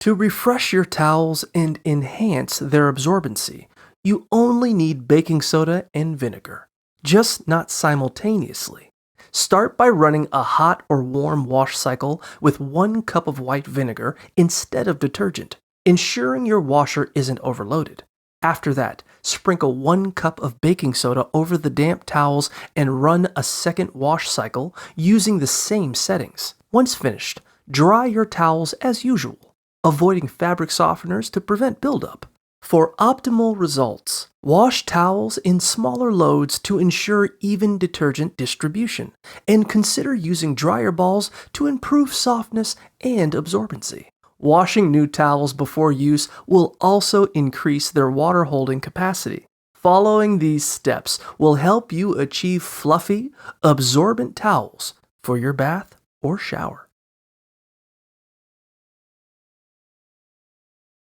To refresh your towels and enhance their absorbency, you only need baking soda and vinegar, just not simultaneously. Start by running a hot or warm wash cycle with 1 cup of white vinegar instead of detergent, ensuring your washer isn't overloaded. After that, sprinkle 1 cup of baking soda over the damp towels and run a second wash cycle using the same settings. Once finished, dry your towels as usual, avoiding fabric softeners to prevent buildup. For optimal results, wash towels in smaller loads to ensure even detergent distribution, and consider using dryer balls to improve softness and absorbency. Washing new towels before use will also increase their water holding capacity. Following these steps will help you achieve fluffy, absorbent towels for your bath or shower.